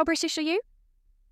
How British are you?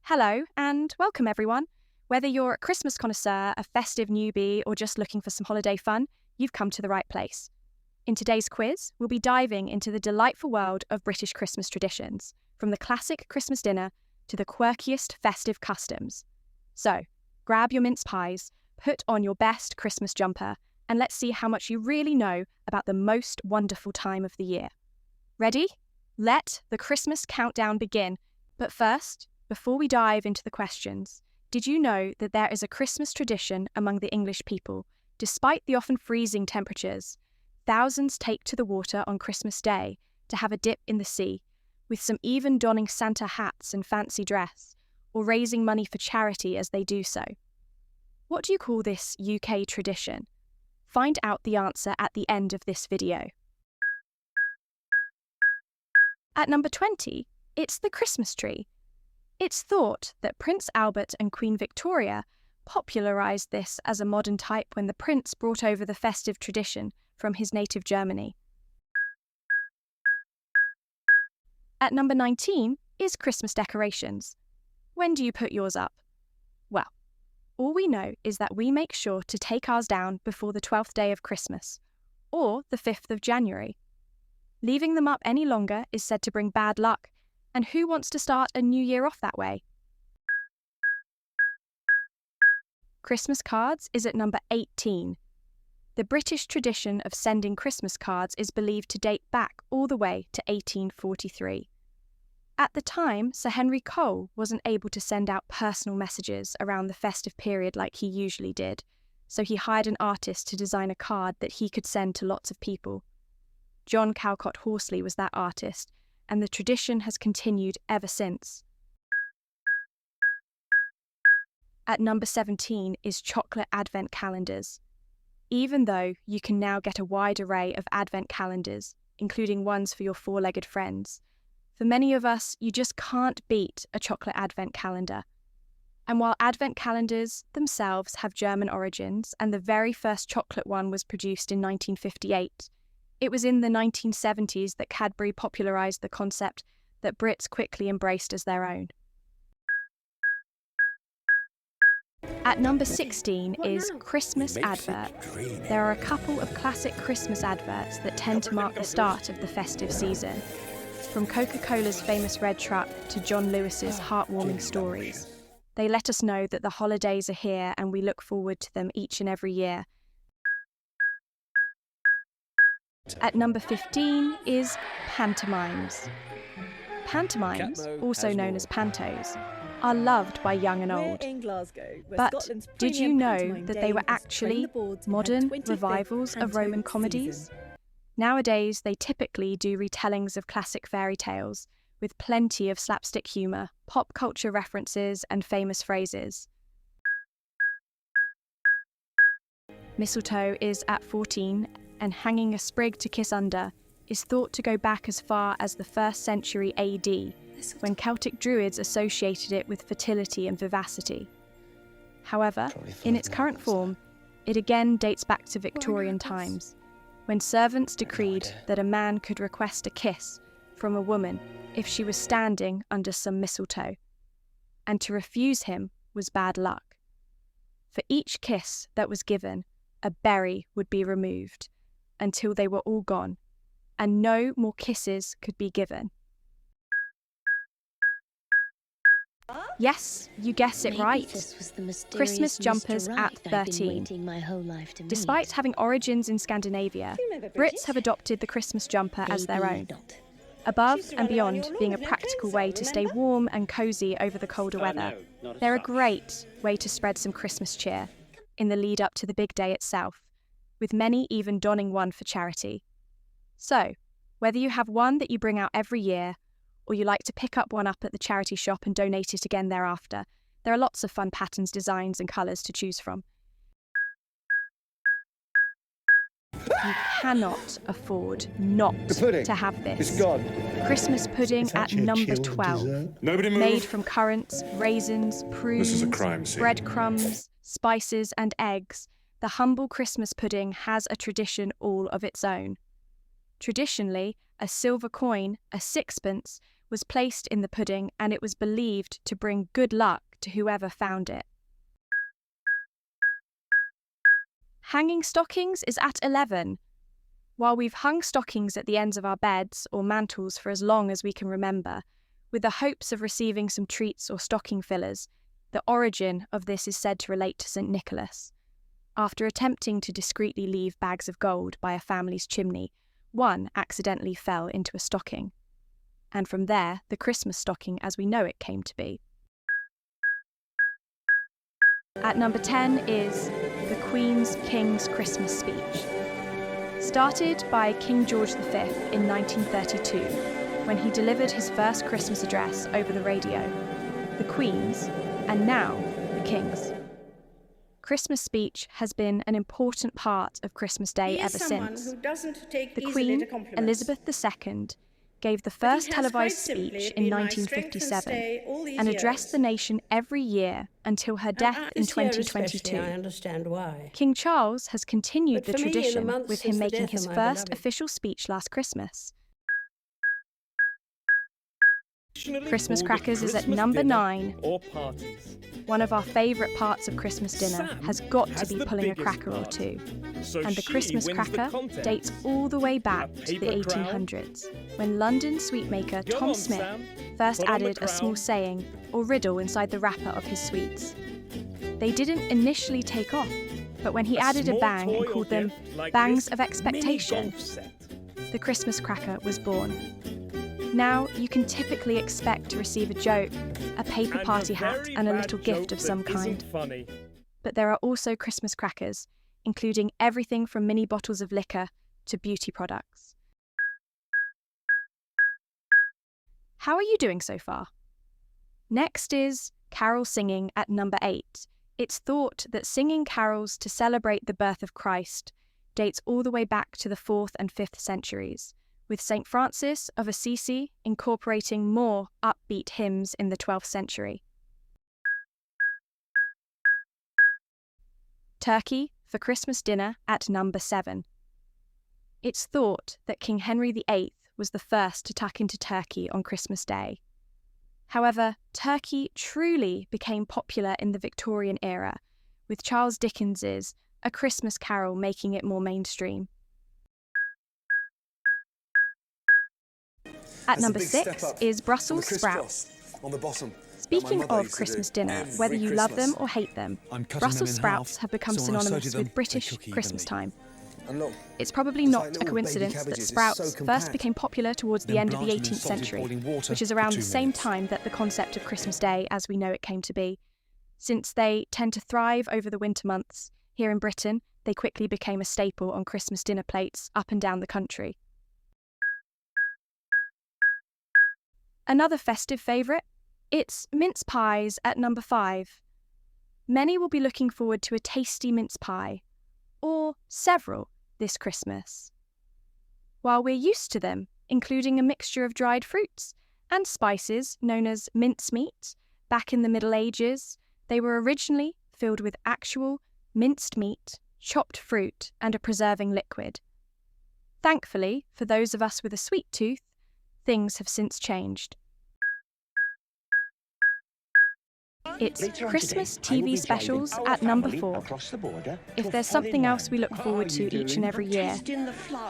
Hello and welcome everyone. Whether you're a Christmas connoisseur, a festive newbie, or just looking for some holiday fun, you've come to the right place. In today's quiz, we'll be diving into the delightful world of British Christmas traditions, from the classic Christmas dinner to the quirkiest festive customs. So, grab your mince pies, put on your best Christmas jumper, and let's see how much you really know about the most wonderful time of the year. Ready? Let the Christmas countdown begin. But first, before we dive into the questions, did you know that there is a Christmas tradition among the English people? Despite the often freezing temperatures, thousands take to the water on Christmas Day to have a dip in the sea, with some even donning Santa hats and fancy dress, or raising money for charity as they do so. What do you call this UK tradition? Find out the answer at the end of this video. At number 20, it's the Christmas tree. It's thought that Prince Albert and Queen Victoria popularised this as a modern type when the prince brought over the festive tradition from his native Germany. At number 19 is Christmas decorations. When do you put yours up? Well, all we know is that we make sure to take ours down before the 12th day of Christmas, or the 5th of January. Leaving them up any longer is said to bring bad luck, and who wants to start a new year off that way? Christmas cards is at number 18. The British tradition of sending Christmas cards is believed to date back all the way to 1843. At the time, Sir Henry Cole wasn't able to send out personal messages around the festive period like he usually did, so he hired an artist to design a card that he could send to lots of people. John Callcott Horsley was that artist, and the tradition has continued ever since. At number 17 is chocolate advent calendars. Even though you can now get a wide array of advent calendars, including ones for your four-legged friends, for many of us, you just can't beat a chocolate advent calendar. And while advent calendars themselves have German origins, and the very first chocolate one was produced in 1958, it was in the 1970s that Cadbury popularised the concept that Brits quickly embraced as their own. At number 16 is Christmas advert. There are a couple of classic Christmas adverts that tend to mark the start of the festive season. From Coca-Cola's famous red truck to John Lewis's heartwarming stories, they let us know that the holidays are here and we look forward to them each and every year. At number 15 is pantomimes. Pantomimes, also known as Pantos, are loved by young and old. But did you know that they were actually modern revivals of Roman comedies? Nowadays, they typically do retellings of classic fairy tales, with plenty of slapstick humour, pop culture references, and famous phrases. Mistletoe is at 14, and hanging a sprig to kiss under is thought to go back as far as the 1st century AD, when Celtic druids associated it with fertility and vivacity. However, in its current form, it again dates back to Victorian times, when servants decreed that a man could request a kiss from a woman if she was standing under some mistletoe, and to refuse him was bad luck. For each kiss that was given, a berry would be removed, until they were all gone, and no more kisses could be given. Yes, you guessed it right. Christmas jumpers at 13. Despite having origins in Scandinavia, Brits have adopted the Christmas jumper as their own. Above and beyond being a practical way to stay warm and cosy over the colder weather, they're a great way to spread some Christmas cheer in the lead up to the big day itself, with many even donning one for charity. So, whether you have one that you bring out every year, or you like to pick up one up at the charity shop and donate it again thereafter, there are lots of fun patterns, designs and colours to choose from. You cannot afford not to have this. It's gone. Christmas pudding at number 12. Made from currants, raisins, prunes, This is a crime scene. breadcrumbs, spices and eggs, the humble Christmas pudding has a tradition all of its own. Traditionally, a silver coin, a sixpence, was placed in the pudding and it was believed to bring good luck to whoever found it. Hanging stockings is at 11. While we've hung stockings at the ends of our beds or mantles for as long as we can remember, with the hopes of receiving some treats or stocking fillers, the origin of this is said to relate to St. Nicholas. After attempting to discreetly leave bags of gold by a family's chimney, one accidentally fell into a stocking. And from there, the Christmas stocking as we know it came to be. At number 10 is the Queen's King's Christmas speech. Started by King George V in 1932, when he delivered his first Christmas address over the radio, the Queen's, and now the King's. Christmas speech has been an important part of Christmas Day ever since. The Queen, Elizabeth II, gave the first televised speech in 1957 and addressed the nation every year until her death in 2022. King Charles has continued the tradition with him making his first official speech last Christmas. Christmas crackers is at number 9. One of our favourite parts of Christmas dinner has got to be pulling a cracker or two. And the Christmas cracker dates all the way back to the 1800s, when London sweetmaker Tom Smith first added a small saying or riddle inside the wrapper of his sweets. They didn't initially take off, but when he added a bang and called them bangs of expectation, the Christmas cracker was born. Now, you can typically expect to receive a joke, a paper party hat, and a little gift of some kind. But there are also Christmas crackers, including everything from mini bottles of liquor to beauty products. How are you doing so far? Next is carol singing at number 8. It's thought that singing carols to celebrate the birth of Christ dates all the way back to the 4th and 5th centuries, with St. Francis of Assisi incorporating more upbeat hymns in the 12th century. Turkey for Christmas dinner at number 7. It's thought that King Henry VIII was the first to tuck into turkey on Christmas Day. However, turkey truly became popular in the Victorian era, with Charles Dickens's A Christmas Carol making it more mainstream. At number 6 is Brussels sprouts. On the bottom. Speaking of Christmas dinner, whether you love them or hate them, Brussels sprouts have become synonymous with British Christmas time. It's probably not a coincidence that sprouts first became popular towards the end of the 18th century, which is around the same time that the concept of Christmas Day as we know it came to be. Since they tend to thrive over the winter months, here in Britain, they quickly became a staple on Christmas dinner plates up and down the country. Another festive favourite? It's mince pies at number 5. Many will be looking forward to a tasty mince pie, or several, this Christmas. While we're used to them, including a mixture of dried fruits and spices known as mincemeat, back in the Middle Ages, they were originally filled with actual minced meat, chopped fruit, and a preserving liquid. Thankfully, for those of us with a sweet tooth, things have since changed. It's Christmas TV specials at number 4. If there's something else we look forward to each and every year,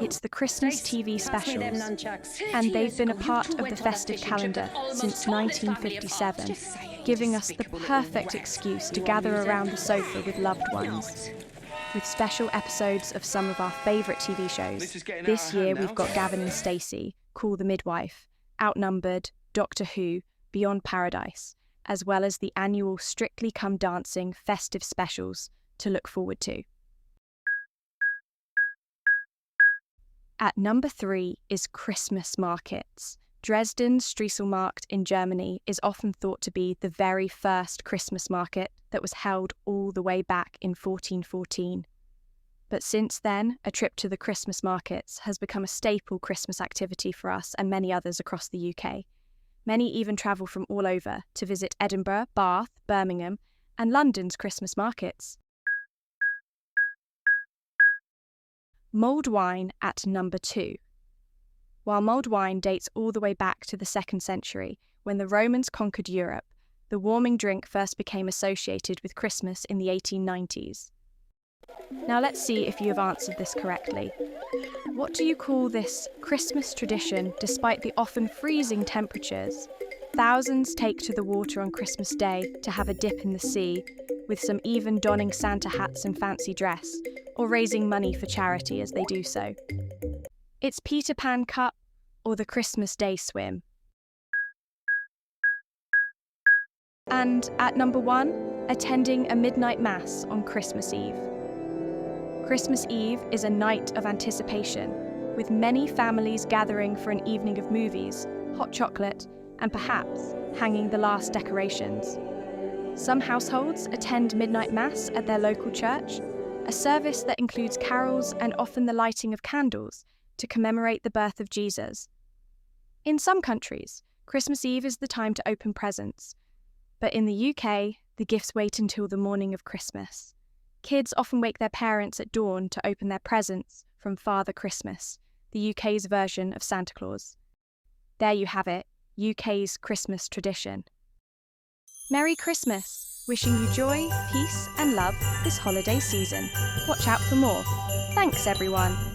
it's the Christmas TV specials, and they've been a part of the festive calendar since 1957, giving us the perfect excuse to gather around the sofa with loved ones. With special episodes of some of our favourite TV shows, this year we've got Gavin and Stacey, Call the Midwife, Outnumbered, Doctor Who, Beyond Paradise, as well as the annual Strictly Come Dancing festive specials to look forward to. At number 3 is Christmas markets. Dresden's Strieselmarkt in Germany is often thought to be the very first Christmas market that was held all the way back in 1414. But since then, a trip to the Christmas markets has become a staple Christmas activity for us and many others across the UK. Many even travel from all over to visit Edinburgh, Bath, Birmingham, and London's Christmas markets. Mulled wine at number 2. while mulled wine dates all the way back to the 2nd century, when the Romans conquered Europe. The warming drink first became associated with Christmas in the 1890s. Now let's see if you have answered this correctly. What do you call this Christmas tradition despite the often freezing temperatures? Thousands take to the water on Christmas Day to have a dip in the sea, with some even donning Santa hats and fancy dress, or raising money for charity as they do so. It's Peter Pan Cup or the Christmas Day swim. And at number 1, attending a midnight mass on Christmas Eve. Christmas Eve is a night of anticipation, with many families gathering for an evening of movies, hot chocolate, and perhaps hanging the last decorations. Some households attend midnight mass at their local church, a service that includes carols and often the lighting of candles to commemorate the birth of Jesus. In some countries, Christmas Eve is the time to open presents, but in the UK, the gifts wait until the morning of Christmas. Kids often wake their parents at dawn to open their presents from Father Christmas, the UK's version of Santa Claus. There you have it, UK's Christmas tradition. Merry Christmas! Wishing you joy, peace and love this holiday season. Watch out for more. Thanks everyone!